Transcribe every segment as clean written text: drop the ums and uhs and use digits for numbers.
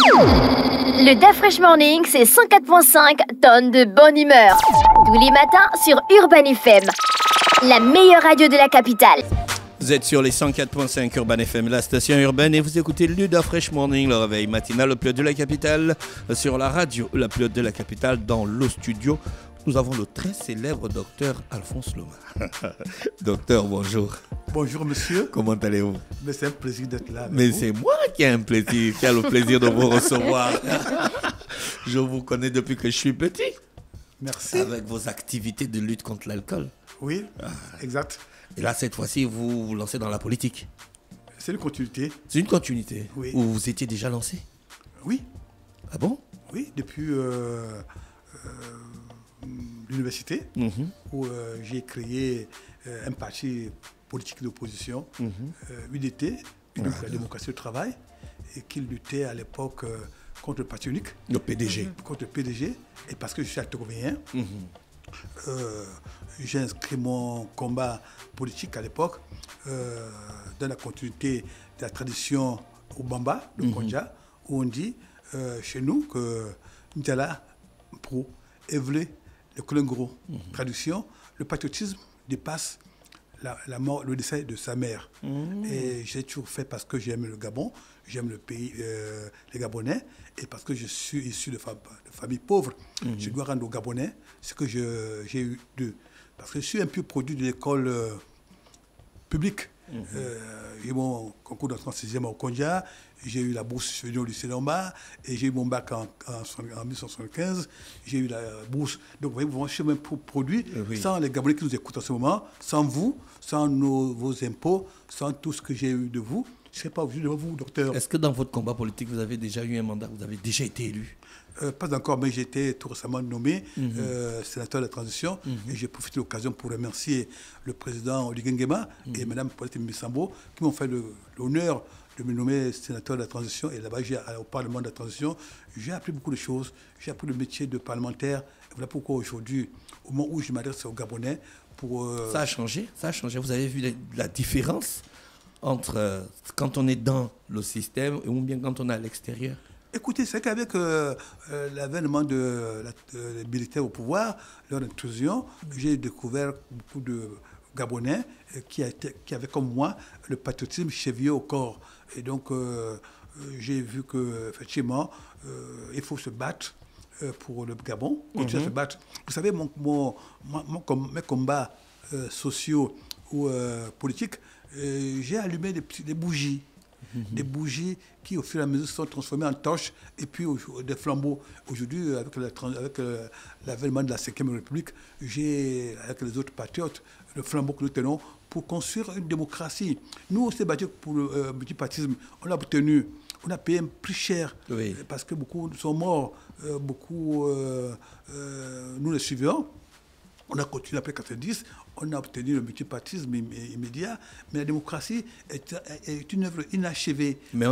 Le DAF Fresh Morning, c'est 104.5 tonnes de bonne humeur. Tous les matins sur Urban FM, la meilleure radio de la capitale. Vous êtes sur les 104.5 Urban FM, la station urbaine, et vous écoutez le DAF Fresh Morning, le réveil matinal, le plus haut de la capitale, sur la radio, la plus haute de la capitale, dans le studio. Nous avons le très célèbre docteur Alphonse Loma. Docteur, bonjour. Bonjour monsieur. Comment allez-vous? Mais c'est un plaisir d'être là. Mais c'est moi qui ai un plaisir, qui a le plaisir de vous recevoir. Je vous connais depuis que je suis petit. Merci. Avec vos activités de lutte contre l'alcool. Oui, exact. Et là, cette fois-ci, vous vous lancez dans la politique. C'est une continuité. C'est une continuité. Oui. Où vous étiez déjà lancé? Oui. Ah bon? Oui, depuis l'université, où j'ai créé un parti politique d'opposition, UDT, Union pour la démocratie au travail, et qui luttait à l'époque contre le parti unique. Le PDG. Contre le PDG, et parce que je suis altérovéen, j'ai inscrit mon combat politique à l'époque dans la continuité de la tradition au Bamba, le Konja, où on dit chez nous que N'Djala Pro Evle le Kolengro. Traduction, le patriotisme dépasse la mort, le décès de sa mère. Et j'ai toujours fait parce que j'aime le Gabon, j'aime le pays, les Gabonais, et parce que je suis issu de famille pauvre. Je dois rendre aux Gabonais ce que j'ai eu d'eux. Parce que je suis un peu produit de l'école publique. J'ai eu mon concours d'entrée en 6e au Konja, j'ai eu la bourse au lycée Lomba, et j'ai eu mon bac en 1975, j'ai eu la bourse. Donc vous voyez, je suis même produit sans les Gabonais qui nous écoutent en ce moment, sans vous, sans vos impôts, sans tout ce que j'ai eu de vous. Je ne serais pas obligé de vous, docteur. Est-ce que dans votre combat politique, vous avez déjà eu un mandat, vous avez déjà été élu? Pas encore, mais j'ai été tout récemment nommé sénateur de la transition. Et j'ai profité de l'occasion pour remercier le président Oliguen Nguema et Mme Paulette Mbissambo qui m'ont fait l'honneur de me nommer sénateur de la transition. Et là-bas, au Parlement de la transition, j'ai appris beaucoup de choses. J'ai appris le métier de parlementaire. Et voilà pourquoi aujourd'hui, au moment où je m'adresse aux Gabonais, Ça a changé, ça a changé. Vous avez vu la différence entre quand on est dans le système ou bien quand on est à l'extérieur? Écoutez, c'est qu'avec l'avènement des militaires au pouvoir, leur intrusion, j'ai découvert beaucoup de Gabonais qui avaient comme moi le patriotisme chevillé au corps. Et donc, j'ai vu qu'effectivement, il faut se battre pour le Gabon, continuer à se battre. Vous savez, mes combats sociaux ou politiques, j'ai allumé des bougies. Des bougies qui, au fur et à mesure, sont transformées en torches et puis des flambeaux. Aujourd'hui, avec l'avènement de la 5e République, j'ai, avec les autres patriotes, le flambeau que nous tenons pour construire une démocratie. Nous, on s'est battu pour le multipartisme. On l'a obtenu. On a payé un prix cher parce que beaucoup sont morts. Nous les suivions. On a continué après 90, on a obtenu le multipartisme immédiat, mais la démocratie est une œuvre inachevée. Mais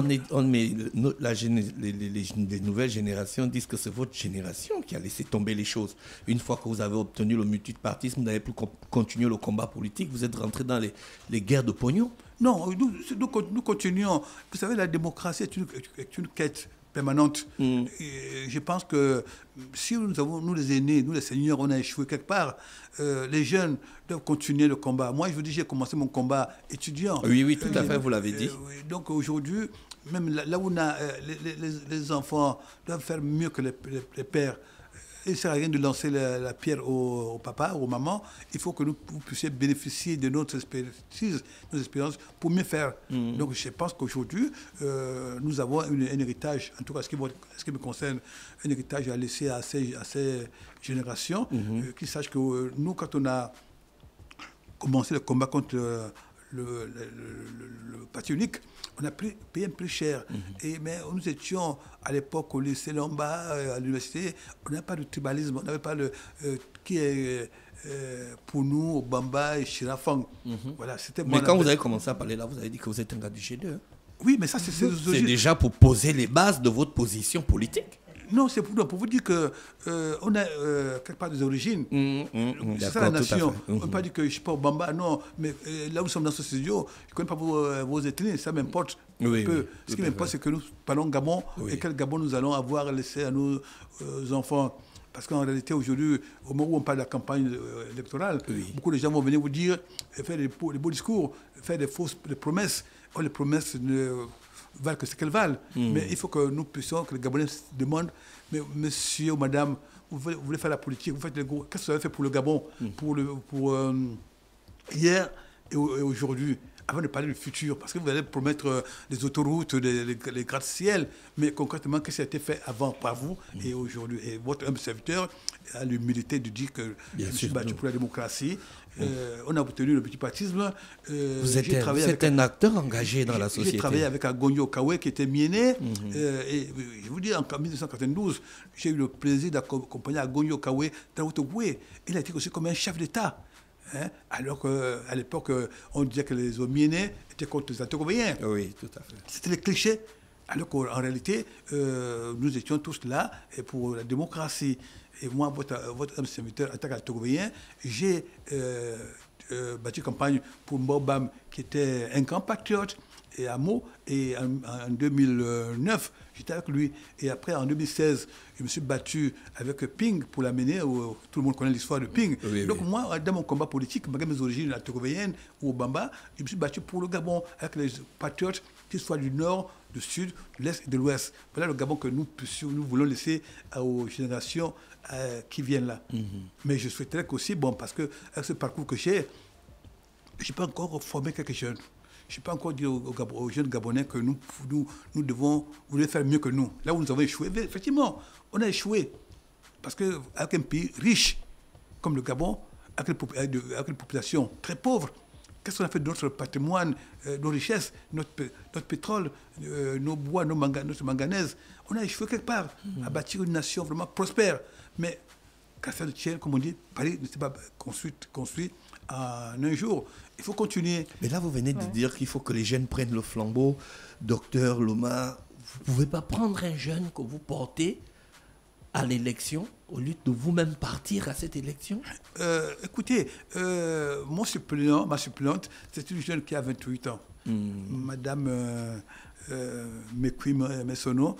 les nouvelles générations disent que c'est votre génération qui a laissé tomber les choses. Une fois que vous avez obtenu le multipartisme, vous n'avez plus continué le combat politique, vous êtes rentré dans les guerres de pognon. Non, nous continuons. Vous savez, la démocratie est une quête permanente. Et je pense que si nous les aînés, nous les seniors, on a échoué quelque part, les jeunes doivent continuer le combat. Moi, je vous dis, j'ai commencé mon combat étudiant. Oui, tout à fait, vous l'avez dit. Donc aujourd'hui, même là où on a les enfants doivent faire mieux que les pères. Il ne sert à rien de lancer la pierre au papa, aux mamans. Il faut que vous puissiez bénéficier de notre expertise, nos expériences, pour mieux faire. Donc je pense qu'aujourd'hui, nous avons un héritage, en tout cas ce qui me concerne, un héritage à laisser à ces générations, qui sachent que nous, quand on a commencé le combat contre le parti unique, on a payé un prix cher. Mais nous étions à l'époque au lycée Lomba, à l'université, on n'avait pas de tribalisme, on n'avait pas qui est pour nous au Bamba et Chirafang. Voilà, mais quand vous avez commencé à parler là, vous avez dit que vous êtes un gars du G2. Oui, mais ça c'est déjà pour poser les bases de votre position politique. Non, c'est pour vous dire qu'on a quelque part des origines. C'est ça la nation. On ne peut pas dire que je ne suis pas au Bamba, non. Mais là où nous sommes dans ce studio, je ne connais pas vos ethnies, ça m'importe Oui, Ce qui m'importe, c'est que nous parlons Gabon et quel Gabon nous allons avoir laissé à nos enfants. Parce qu'en réalité, aujourd'hui, au moment où on parle de la campagne électorale, beaucoup de gens vont venir vous dire, faire des beaux discours, faire des promesses. Oh, les promesses ne valent que ce qu'elles valent. Mais il faut que nous puissions, que les Gabonais se demandent, mais monsieur ou madame, vous voulez faire la politique, vous faites qu'est-ce que vous avez fait pour le Gabon, pour hier et aujourd'hui, avant de parler du futur, parce que vous allez promettre des autoroutes, les gratte-ciel, mais concrètement, qu'est-ce qui a été fait avant par vous et aujourd'hui? Et votre humble serviteur a l'humilité de dire que je me suis battu pour la démocratie. On a obtenu le multipartisme. Vous êtes un acteur engagé dans la société. J'ai travaillé avec Agonio Kawe qui était mienné. Et je vous dis, en 1992, j'ai eu le plaisir d'accompagner Agonio Kawe dans Ottoboué. Il a été aussi comme un chef d'État. Hein? Alors qu'à l'époque, on disait que les Omiénés étaient contre les Antégovéens. Oui, tout à fait. C'était les clichés. Alors qu'en réalité, nous étions tous là pour la démocratie. Et moi, votre serviteur, en tant qu'Antégovéen, j'ai battu campagne pour Mbobam, qui était un grand patriote et Amo. Et en 2009, j'étais avec lui. Et après, en 2016, je me suis battu avec Ping pour l'amener. Tout le monde connaît l'histoire de Ping. Donc moi, dans mon combat politique, malgré mes origines antégovéennes ou au Bamba, je me suis battu pour le Gabon avec les patriotes, qu'ils soient du nord, du sud, de l'est et de l'ouest. Voilà le Gabon que nous voulons laisser aux générations qui viennent là. Mais je souhaiterais qu'aussi, parce que avec ce parcours que j'ai, je n'ai pas encore formé quelques jeunes. Je n'ai pas encore dit aux jeunes Gabonais que nous devons vouloir faire mieux que nous. Là où nous avons échoué, effectivement, on a échoué. Parce qu'avec un pays riche comme le Gabon, avec une population très pauvre, qu'est-ce qu'on a fait de notre patrimoine, nos richesses, notre pétrole, nos bois, notre manganèse? On a échoué quelque part à bâtir une nation vraiment prospère. Mais qu'à faire de tienne, comme on dit, Paris ne s'est pas construit en un jour. Il faut continuer. Mais là, vous venez de dire qu'il faut que les jeunes prennent le flambeau. Docteur Loma, vous ne pouvez pas prendre un jeune que vous portez à l'élection au lieu de vous-même partir à cette élection? Écoutez, ma suppléante, c'est une jeune qui a 28 ans. Madame Mekwi Messono,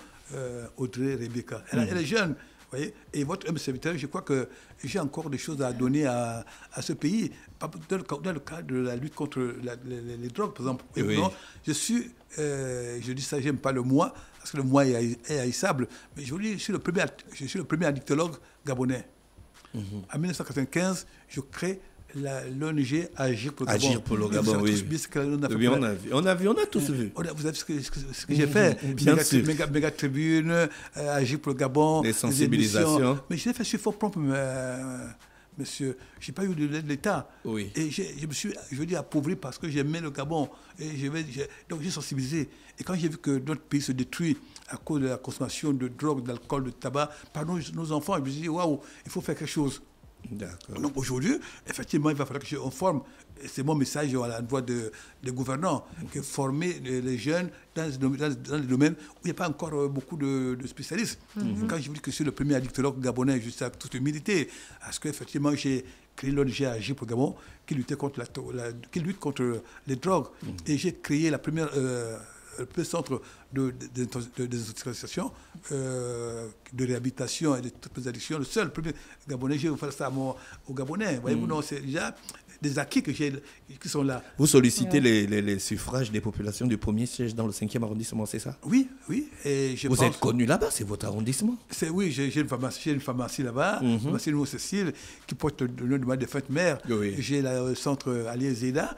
Audrey Rebecca. Elle est jeune. Voyez, et votre humble serviteur, je crois que j'ai encore des choses à donner à ce pays. Dans le cadre de la lutte contre les drogues, par exemple. Non, je dis ça, j'aime pas le moi, parce que le moi est haïssable, mais je vous dis, je suis le premier addictologue gabonais. En 1995, je crée l'ONG Agir pour le Gabon. Agir pour le Gabon, oui. On a tous vu. Vous avez vu ce que j'ai fait. Méga Tribune, Agir pour le Gabon. Les sensibilisations. Mais je l'ai fait sur fond propre, monsieur. Je n'ai pas eu de l'aide de l'État. Oui. Et je me suis, appauvri parce que j'aimais le Gabon. Et donc j'ai sensibilisé. Et quand j'ai vu que notre pays se détruit à cause de la consommation de drogue, d'alcool, de tabac, par nos enfants, je me suis dit, waouh, il faut faire quelque chose. Donc aujourd'hui, effectivement, il va falloir qu'on forme, et c'est mon message à la voix des gouvernants, que former les jeunes dans les domaines où il n'y a pas encore beaucoup de spécialistes. Quand je vous dis que je suis le premier addictologue gabonais, juste avec toute humilité, parce qu'effectivement, j'ai créé l'ONG Agir pour le Gabon, qui lutte contre les drogues. Et j'ai créé le premier centre de désintoxication, de réhabilitation et de toutes les addictions. Le seul premier Gabonais, j'ai fait ça aux Gabonais. Voyez-vous, non, c'est déjà des acquis qui sont là. Vous sollicitez les suffrages des populations du premier siège dans le 5e arrondissement, c'est ça? Oui. Et vous êtes connu là-bas, c'est votre arrondissement? Oui, j'ai une pharmacie là-bas, pharmacie Nouveau-Cécile, qui porte le nom de ma défunte mère. Oui. J'ai le centre Alié Zeda,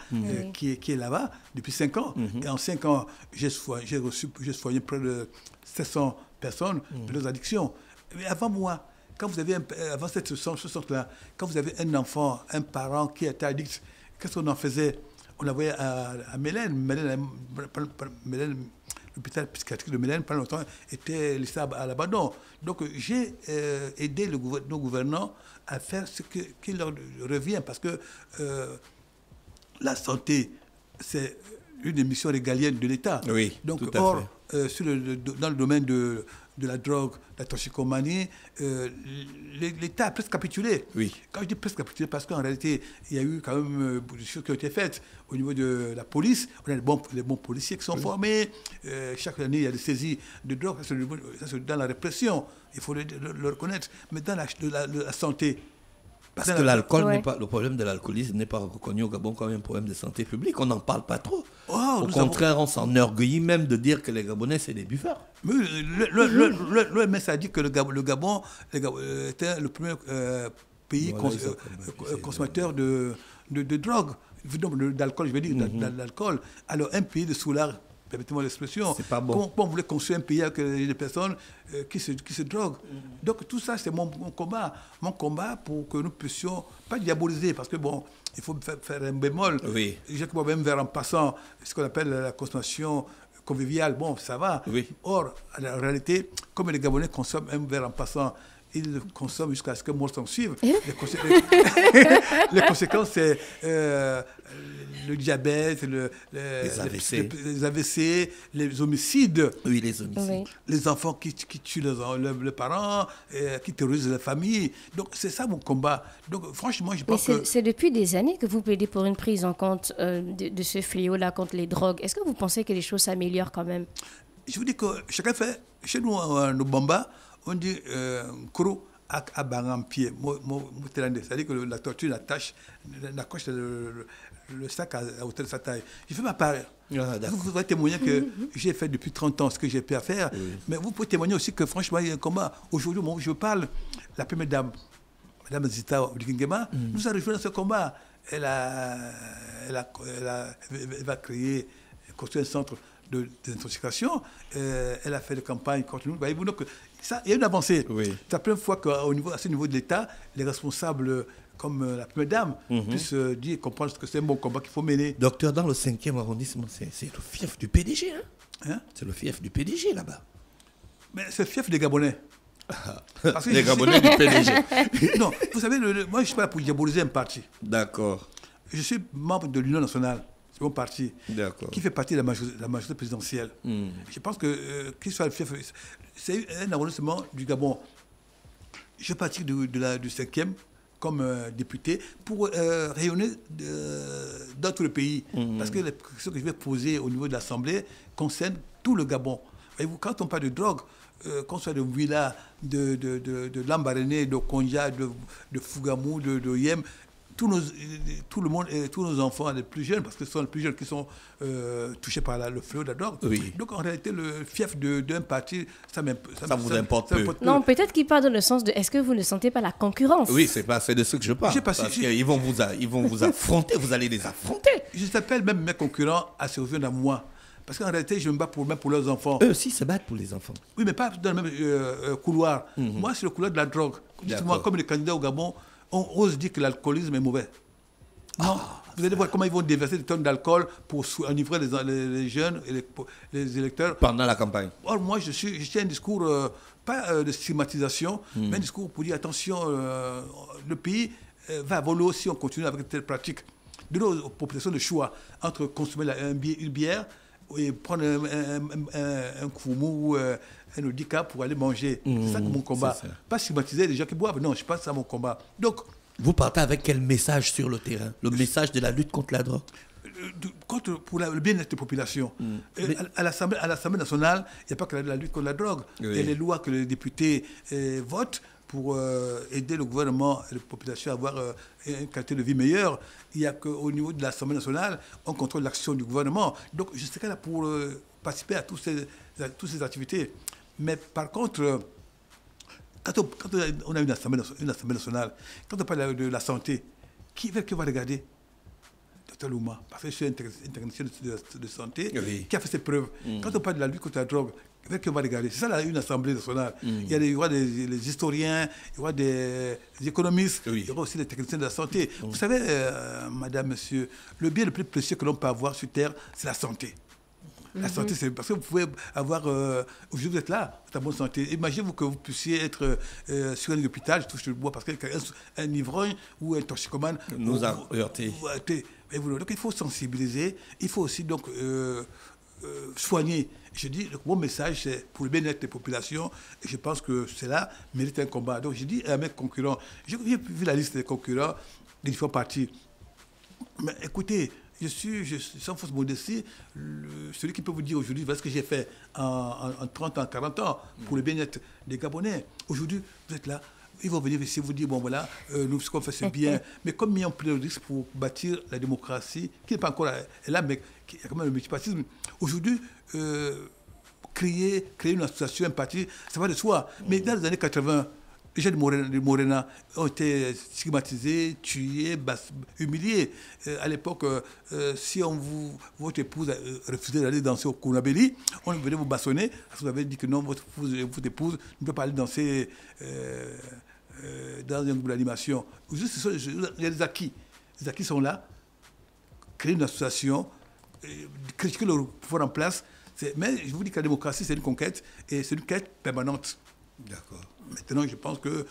qui est là-bas depuis 5 ans. Et en 5 ans, j'ai soigné près de 700 personnes de leurs addictions. Mais avant moi, avant ce centre-là, quand vous avez un enfant, un parent qui était addict, qu'est-ce qu'on en faisait? On l'envoyait à Mélène. L'hôpital psychiatrique de Mélène, pendant longtemps, était laissé à l'abandon. Donc, j'ai aidé nos gouvernants à faire ce qui leur revient, parce que la santé, c'est une des missions régaliennes de l'État. Oui, donc, tout à fait. dans le domaine de de la drogue, de la toxicomanie, l'État a presque capitulé. Oui. Quand je dis presque capitulé, parce qu'en réalité, il y a eu quand même des choses qui ont été faites au niveau de la police. On a les bons policiers qui sont formés. Chaque année, il y a des saisies de drogue. Ça, c'est dans la répression. Il faut le reconnaître. Mais dans la santé... Parce que l'alcool n'est pas, le problème de l'alcoolisme n'est pas reconnu au Gabon comme un problème de santé publique. On n'en parle pas trop. Au contraire, on s'enorgueillit même de dire que les Gabonais, c'est des buveurs. L'OMS a dit que le Gabon était le premier pays consommateur de drogue, d'alcool, je veux dire, d'alcool. Alors, un pays de soulard, permettez-moi l'expression, c'est pas bon. On voulait construire un pays avec des personnes qui se droguent. Donc tout ça, c'est mon combat. Mon combat pour que nous puissions, pas diaboliser, parce que bon, il faut faire un bémol. Oui. J'ai que même vers en passant, ce qu'on appelle la consommation conviviale, bon, ça va. Oui. Or, en réalité, comme les Gabonais consomment un verre en passant, ils le consomment jusqu'à ce que mort s'en suive. Les conséquences, c'est le diabète, les AVC, les homicides. Oui, les homicides. Oui. Les enfants qui tuent les parents, qui terrorisent la famille. Donc, c'est ça mon combat. Donc, franchement, je pense que... C'est depuis des années que vous plaidez pour une prise en compte de ce fléau-là contre les drogues. Est-ce que vous pensez que les choses s'améliorent quand même? Je vous dis que chacun fait... Chez nous, nos Bamba, on dit Kuro à Bangampied, c'est-à-dire que la tortue n'accroche le sac à hauteur de sa taille. Je fais ma part. Vous pouvez témoigner que j'ai fait depuis 30 ans ce que j'ai pu faire, mais vous pouvez témoigner aussi que franchement, il y a un combat. Aujourd'hui, moi, je parle, la première dame, Mme Zita Oblikingema, nous a rejoint dans ce combat. Elle va construire un centre de désintoxication. Elle a fait des campagnes contre nous. Voyez-vous, donc, ça, il y a une avancée. Oui. C'est la première fois qu'à ce niveau de l'État, les responsables, comme la première dame, puissent dire et comprendre que c'est un bon combat qu'il faut mener. Docteur, dans le 5e arrondissement, c'est le fief du PDG. Hein? C'est le fief du PDG là-bas. Mais c'est le fief des Gabonais. Les Gabonais du PDG. Non, vous savez, moi je ne suis pas là pour diaboliser un parti. D'accord. Je suis membre de l'Union nationale. C'est mon parti, qui fait partie de la majorité présidentielle. Je pense que qu'il soit le fief, c'est un arrondissement du Gabon. Je fais partie du 5e comme député pour rayonner dans tout le pays. Parce que les questions que je vais poser au niveau de l'Assemblée concernent tout le Gabon. Voyez-vous, quand on parle de drogue, qu'on soit de Ouila, de Lambaréné, de Konja, de Fougamou, de Yem, tout le monde, tous nos enfants, les plus jeunes, parce que ce sont les plus jeunes qui sont touchés par le fléau de la drogue. Oui. Donc en réalité, le fief d'un parti, ça vous importe peu. Non, peut-être qu'il parle dans le sens de est-ce que vous ne sentez pas la concurrence? Oui, c'est de ce que je parle. Parce qu'ils vont vous affronter, vous allez les affronter. Je s'appelle même mes concurrents à se rejoindre à moi. Parce qu'en réalité, je me bats même pour leurs enfants. Eux aussi se battent pour les enfants. Oui, mais pas dans le même couloir. Moi, c'est le couloir de la drogue. Justement, comme les candidats au Gabon, on ose dire que l'alcoolisme est mauvais. Non. Vous allez voir comment ils vont déverser des tonnes d'alcool pour enivrer les jeunes et les électeurs. Pendant la campagne. Or, moi, je tiens un discours, pas de stigmatisation, mais un discours pour dire attention, le pays va voler si on continue avec telle pratique. Donner aux populations le choix entre consommer une bière et prendre un koumou ou un handicap pour aller manger. C'est ça que mon combat. Pas stigmatiser les gens qui boivent. Non, je pense que c'est mon combat. Donc, vous partez avec quel message sur le terrain? Le message de la lutte contre la drogue? Pour le bien-être des populations. À l'Assemblée nationale, il n'y a pas que la lutte contre la drogue. Il y a les lois que les députés votent pour aider le gouvernement et les populations à avoir une qualité de vie meilleure. Il n'y a qu'au niveau de l'Assemblée nationale, on contrôle l'action du gouvernement. Donc, je serai là pour participer à toutes ces activités. Mais par contre, quand on a une Assemblée nationale, quand on parle de la santé, qui va regarder? Dr Louma, parce que je suis un technicien de santé qui a fait ses preuves. Quand on parle de la lutte contre la drogue, vers qui on va regarder? C'est ça une Assemblée nationale. Il y aura les historiens, il y aura des économistes, il y aura aussi les techniciens de la santé. Vous savez, madame, monsieur, le bien le plus précieux que l'on peut avoir sur Terre, c'est la santé. La santé, c'est parce que vous pouvez avoir... aujourd'hui, vous êtes là, vous êtes en bonne santé. Imaginez-vous que vous puissiez être sur un hôpital, je touche le bois, parce qu'un ivrogne ou un toxicomane... nous a heurté. Donc, il faut sensibiliser. Il faut aussi donc, soigner. Je dis, le bon message, c'est pour le bien-être des populations. Et je pense que cela mérite un combat. Donc, je dis à mes concurrents, j'ai vu la liste des concurrents des différents partis. Mais écoutez, je suis sans fausse modestie, celui qui peut vous dire aujourd'hui, voilà ce que j'ai fait en 30 ans, 40 ans, pour le bien-être des Gabonais. Aujourd'hui, vous êtes là. Ils vont venir ici vous dire, bon voilà, nous, ce qu'on fait, c'est bien. Mais comme ils ont pris le risque pour bâtir la démocratie, qui n'est pas encore là, mais il y a quand même le multipartisme. Aujourd'hui, créer une association, un parti, ça va de soi. Mais dans les années 80, les gens de Morena ont été stigmatisés, tués, humiliés. À l'époque, si votre épouse refusait d'aller danser au Kounabeli, on venait vous bâtonner parce que vous avez dit que non, votre épouse ne peut pas aller danser dans un groupe d'animation. Il y a des acquis. Les acquis sont là. Créer une association, critiquer le pouvoir en place. Mais je vous dis que la démocratie, c'est une conquête et c'est une quête permanente. D'accord. Maintenant, je pense que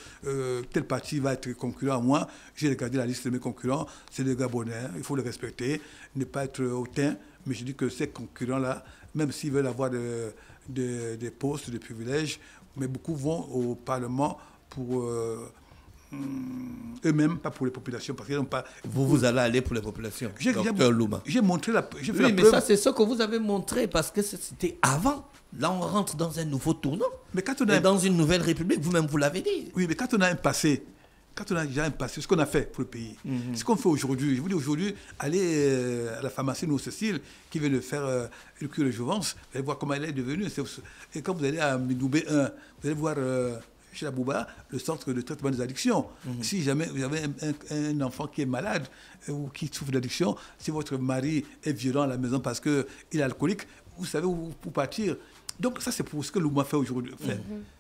tel parti va être concurrent à moi. J'ai regardé la liste de mes concurrents. C'est des Gabonais. Il faut les respecter, ne pas être hautain. Mais je dis que ces concurrents-là, même s'ils veulent avoir des postes, des privilèges, mais beaucoup vont au Parlement pour eux-mêmes, pas pour les populations, parce qu'ils n'ont pas... Vous allez aller pour les populations, Dr Louma. J'ai montré la preuve. Oui, mais ça, c'est ce que vous avez montré, parce que c'était avant. Là, on rentre dans un nouveau tournant. Mais quand on a dans une nouvelle république, vous-même, vous l'avez dit. Oui, mais quand on a un passé, ce qu'on a fait pour le pays, ce qu'on fait aujourd'hui, je vous dis aujourd'hui, allez à la pharmacie Nous Cécile, qui vient de faire le cure de Jouvence, vous allez voir comment elle est devenue. Et quand vous allez à Midoubé 1, vous allez voir chez la Bouba le centre de traitement des addictions. Si jamais vous avez un enfant qui est malade ou qui souffre d'addiction, si votre mari est violent à la maison parce qu'il est alcoolique, vous savez où partir. Donc ça, c'est pour ce que Louma fait aujourd'hui.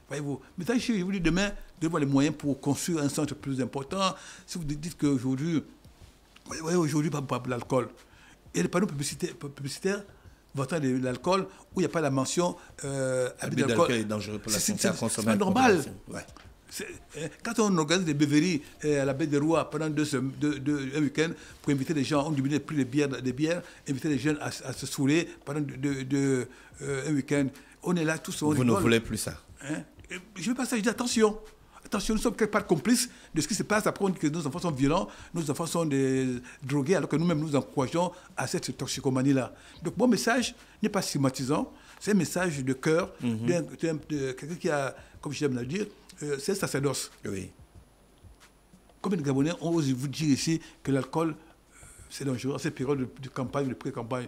Voyez-vous. Mais je vous dis, demain, vous devez avoir les moyens pour construire un centre plus important. Si vous dites qu'aujourd'hui, aujourd'hui, par exemple, l'alcool, il y a des panneaux publicitaires votant de l'alcool où il n'y a pas la mention abus d'alcool est dangereux pour la santé à consommer. C'est pas normal. Ouais. Quand on organise des beuveries à la baie des Rois pendant un week-end pour inviter les gens, on diminue le prix des bières, inviter les jeunes à se saouler pendant un week-end. On est là tous. Vous ne voulez plus ça. Hein? Je ne veux pas ça, je dis attention, nous sommes quelque part complices de ce qui se passe. Après, on dit que nos enfants sont violents, nos enfants sont des drogués, alors que nous-mêmes nous encourageons à cette toxicomanie-là. Donc, mon message n'est pas stigmatisant, c'est un message de cœur de quelqu'un qui a, comme j'aime le dire, c'est un sacerdoce. Oui. Combien de Gabonais ont osé vous dire ici que l'alcool, c'est dangereux en cette période de campagne, de pré-campagne?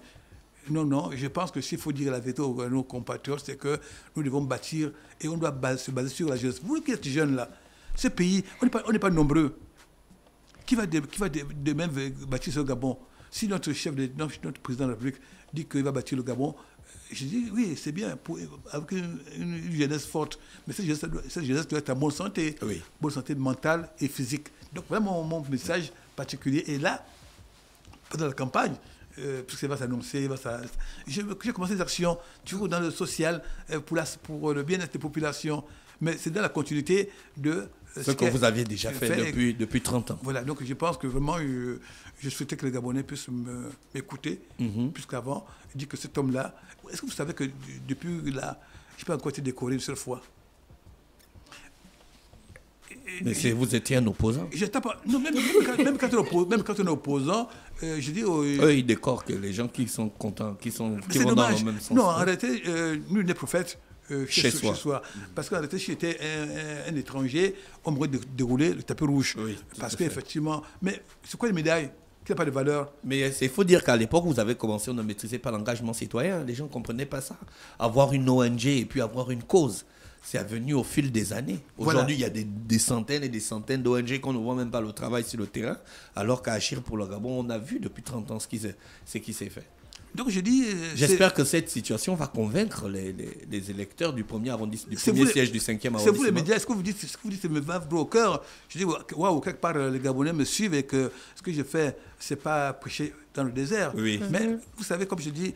Non, je pense que s'il faut dire la vérité à nos compatriotes, c'est que nous devons bâtir et on doit se baser sur la jeunesse. Vous qui êtes jeunes là, ce pays, on n'est pas nombreux. Qui va demain bâtir ce Gabon? Si notre président de la République dit qu'il va bâtir le Gabon, je dis oui, c'est bien, avec une jeunesse forte. Mais cette jeunesse doit être en bonne santé, bonne santé mentale et physique. Donc vraiment, mon message particulier est là, pendant la campagne. Puisqu'il va s'annoncer, j'ai commencé des actions toujours dans le social pour le bien-être des populations, mais c'est dans la continuité de ce que vous aviez déjà fait depuis 30 ans. Voilà, donc je pense que vraiment, je souhaitais que les Gabonais puissent m'écouter plus qu'avant. Je dis que cet homme-là, est-ce que vous savez que depuis là, je peux encore été décoré une seule fois? Mais vous étiez un opposant. Non, même quand on est opposant, je dis... eux, ils décorent que les gens qui sont contents, qui vont dans le même sens. Non, en réalité, nous, les prophètes, chez soi. Parce qu'en réalité, si j'étais un étranger, on m'aurait déroulé le tapis rouge. Oui, parce qu'effectivement... Mais c'est quoi les médailles qui n'a pas de valeur? Mais il faut dire qu'à l'époque, vous avez commencé, on ne maîtrisait pas l'engagement citoyen. Les gens ne comprenaient pas ça. Avoir une ONG et puis avoir une cause. C'est venu au fil des années. Aujourd'hui, il y a des centaines et des centaines d'ONG qu'on ne voit même pas le travail sur le terrain, alors qu'à Achir pour le Gabon, on a vu depuis 30 ans ce qui s'est fait. Donc je dis... J'espère que cette situation va convaincre les électeurs du premier arrondissement, du premier siège du 5e arrondissement. C'est vous les médias, ce que vous dites me va au cœur. Je dis, waouh, quelque part, les Gabonais me suivent et que ce que je fais, c'est pas prêcher dans le désert. Oui. Mais vous savez, comme je dis...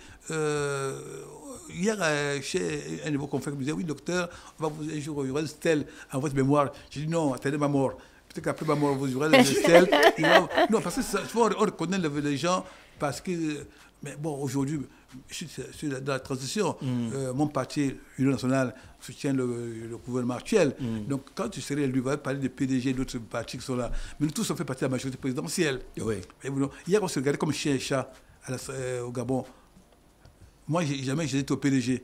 hier, chez un de vos confrères, me disait, oui, docteur, un jour, il y aura une stèle à votre mémoire. J'ai dit, non, attendez ma mort. Peut-être qu'après ma mort, vous aurez une stèle. Non, parce que souvent, on reconnaît les gens parce que... Mais bon, aujourd'hui, dans la transition. Mon parti, l'Union nationale, soutient le gouvernement actuel. Donc, quand tu serais élu, tu vas parler des PDG et d'autres partis qui sont là. Mais nous tous, on fait partie de la majorité présidentielle. Oui. Hier, on se regardait comme chien et chat au Gabon. Moi, jamais j'étais au PDG.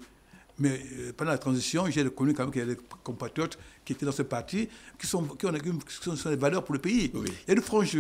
Mais pendant la transition, j'ai reconnu quand même qu'il y a des compatriotes qui étaient dans ce parti, qui sont des valeurs pour le pays. Oui. Il y a des franges,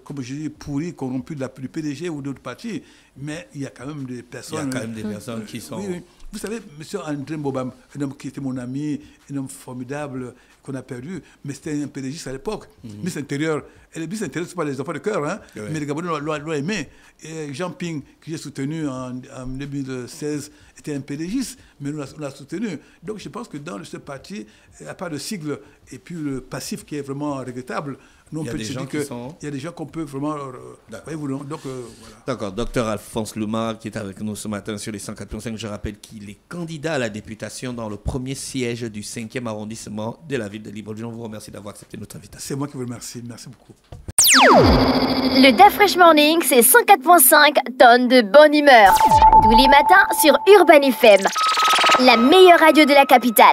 comme je dis, pourries, corrompues du PDG ou d'autres partis, mais il y a quand même des personnes... Il y a quand même des personnes qui sont... Oui. Vous savez, M. André Mbobam, un homme qui était mon ami, un homme formidable, qu'on a perdu, mais c'était un PDG à l'époque. Ministre intérieur. Et le ministre intérieur, ce pas les enfants de cœur, hein, mais les Gabonais l'ont aimé. Et Jean Ping, que j'ai soutenu en 2016, était un PDGiste, mais on l'a soutenu. Donc je pense que dans ce parti, à part le sigle et puis le passif qui est vraiment regrettable, nous on peut se dire qu'il y a des gens qu'on peut vraiment... donc voilà. D'accord, docteur Alphonse Louma qui est avec nous ce matin sur les 104.5. Je rappelle qu'il est candidat à la députation dans le premier siège du 5e arrondissement de la ville de Libreville. Je vous remercie d'avoir accepté notre invitation. C'est moi qui vous remercie. Merci beaucoup. Le DaFresh Morning, c'est 104.5 tonnes de bonne humeur. Tous les matins sur Urban FM, la meilleure radio de la capitale.